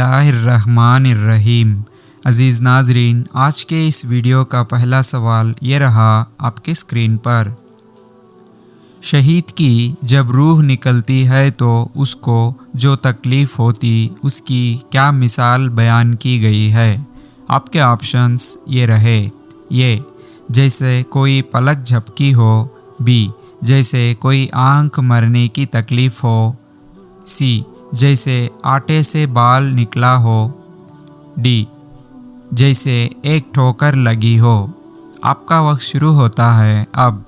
बिस्मिल्लाहिर्रहमानिर्रहीम। अज़ीज़ नाज़रीन, आज के इस वीडियो का पहला सवाल ये रहा आपके स्क्रीन पर। शहीद की जब रूह निकलती है तो उसको जो तकलीफ़ होती उसकी क्या मिसाल बयान की गई है। आपके ऑप्शंस ये रहे। ये जैसे कोई पलक झपकी हो, बी जैसे कोई आँख मरने की तकलीफ़ हो, सी जैसे आटे से बाल निकला हो, डी जैसे एक ठोकर लगी हो। आपका वक्त शुरू होता है अब।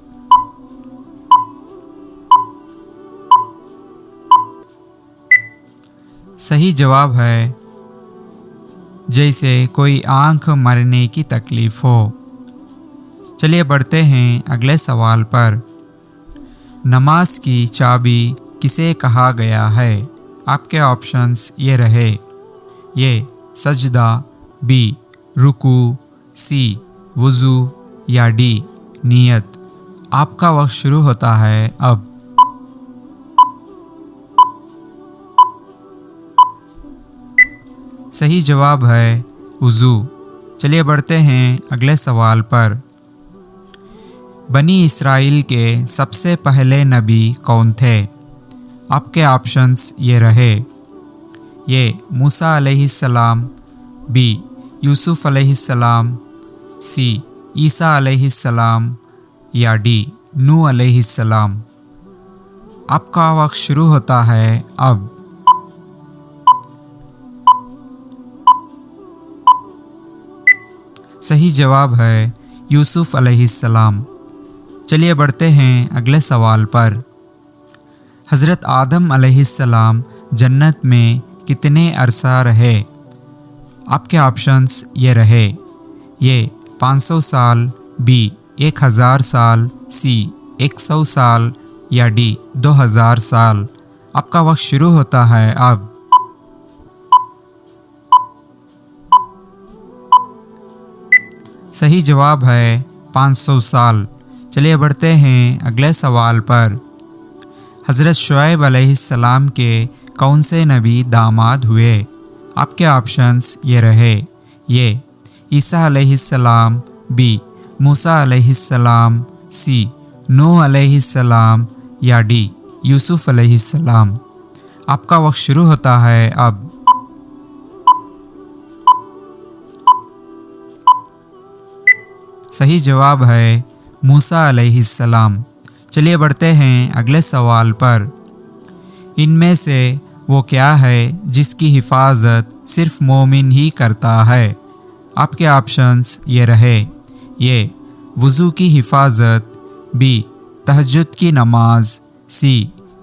सही जवाब है जैसे कोई आँख मरने की तकलीफ़ हो। चलिए बढ़ते हैं अगले सवाल पर। नमाज की चाबी किसे कहा गया है। आपके ऑप्शंस ये रहे। ये सजदा, बी रुकू, सी वज़ू या डी नियत। आपका वक्त शुरू होता है अब। सही जवाब है वज़ू। चलिए बढ़ते हैं अगले सवाल पर। बनी इस्राइल के सबसे पहले नबी कौन थे। आपके ऑप्शंस ये रहे। ये मूसा अलैहिस्सलाम, बी यूसुफ अलैहिस्सलाम, सी ईसा अलैहिस्सलाम या डी नूह अलैहिस्सलाम। आपका वक्त शुरू होता है अब। सही जवाब है यूसुफ अलैहिस्सलाम। चलिए बढ़ते हैं अगले सवाल पर। हज़रत आदम अलैहिस्सलाम जन्नत में कितने अरसा रहे। आपके ऑप्शंस ये रहे। ये 500 साल, बी 1000 साल, सी 100 साल या डी 2000 साल। आपका वक्त शुरू होता है अब। सही जवाब है 500 साल। चलिए बढ़ते हैं अगले सवाल पर। हज़रत शुएब अलैहिस्सलाम के कौन से नबी दामाद हुए। आपके ऑप्शंस ये रहे। ये ईसा अलैहिस्सलाम, बी मूसा अलैहिस्सलाम, सी नूह अलैहिस्सलाम या डी यूसुफ अलैहिस्सलाम। आपका वक्त शुरू होता है अब। सही जवाब है मूसा अलैहिस्सलाम। चलिए बढ़ते हैं अगले सवाल पर। इनमें से वो क्या है जिसकी हिफाजत सिर्फ मोमिन ही करता है। आपके ऑप्शंस ये रहे। ये वज़ू की हिफाजत, बी तहज्जुद की नमाज, सी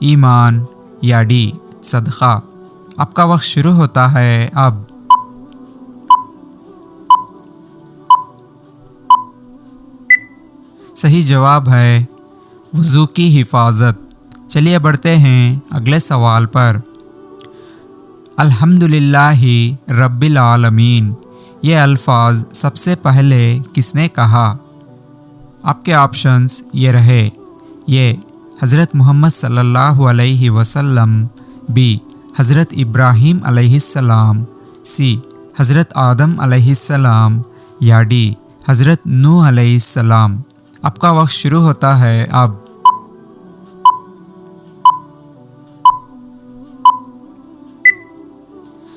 ईमान या डी सदक़ा। आपका वक्त शुरू होता है अब। सही जवाब है वज़ू की हिफाजत। चलिए बढ़ते हैं अगले सवाल पर। अल्हम्दुलिल्लाहि रब्बिल आलमीन ये अल्फाज सबसे पहले किसने कहा। आपके ऑप्शंस ये रहे। ये हज़रत मोहम्मद सल्लल्लाहु अलैहि वसल्लम, बी हज़रत इब्राहीम अलैहिस्सलाम, सी हज़रत आदम अलैहिस्सलाम या डी हज़रत नूह अलैहिस्सलाम। आपका वक्त शुरू होता है अब।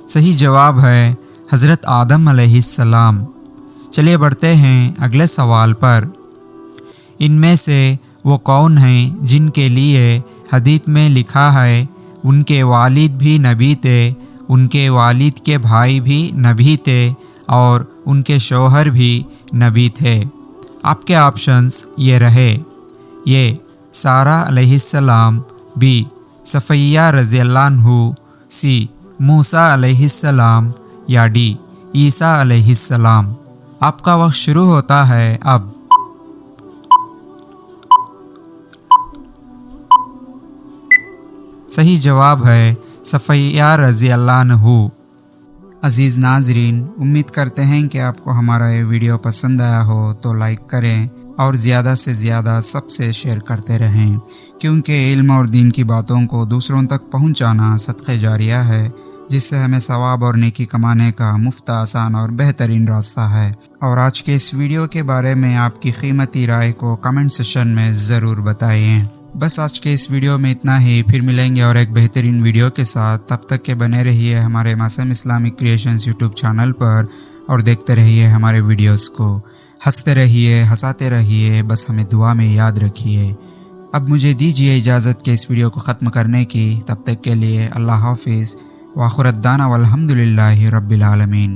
सही जवाब है हज़रत आदम अलैहिस्सलाम। चलिए बढ़ते हैं अगले सवाल पर। इनमें से वो कौन हैं जिनके लिए हदीस में लिखा है उनके वालिद भी नबी थे, उनके वालिद के भाई भी नबी थे और उनके शौहर भी नबी थे। आपके ऑप्शंस ये रहे। ये सारा अलैहिस्सलाम, बी सफ़ैया रज़ियल्लाहु अन्हु, सी मूसा अलैहिस्सलाम या डी ईसा अलैहिस्सलाम। आपका वक्त शुरू होता है अब। सही जवाब है सफ़ैया रज़ियल्लाहु अन्हु। अज़ीज़ नाज़रीन, उम्मीद करते हैं कि आपको हमारा ये वीडियो पसंद आया हो तो लाइक करें और ज़्यादा से ज़्यादा सबसे शेयर करते रहें, क्योंकि इल्म और दीन की बातों को दूसरों तक पहुंचाना सदक़े जारिया है। जिससे हमें सवाब और नेकी कमाने का मुफ्त, आसान और बेहतरीन रास्ता है। और आज के इस वीडियो के बारे में आपकी कीमती राय को कमेंट सेशन में ज़रूर बताइए। बस आज के इस वीडियो में इतना ही, फिर मिलेंगे और एक बेहतरीन वीडियो के साथ। तब तक के बने रहिए हमारे मासूम इस्लामिक क्रिएशंस यूट्यूब चैनल पर और देखते रहिए हमारे वीडियोस को। हंसते रहिए, हंसाते रहिए, बस हमें दुआ में याद रखिए। अब मुझे दीजिए इजाज़त के इस वीडियो को ख़त्म करने की। तब तक के लिए अल्लाह हाफिज़ व आखिर दाना वल्हम्दुलिल्लाहि रब्बिल आलमीन।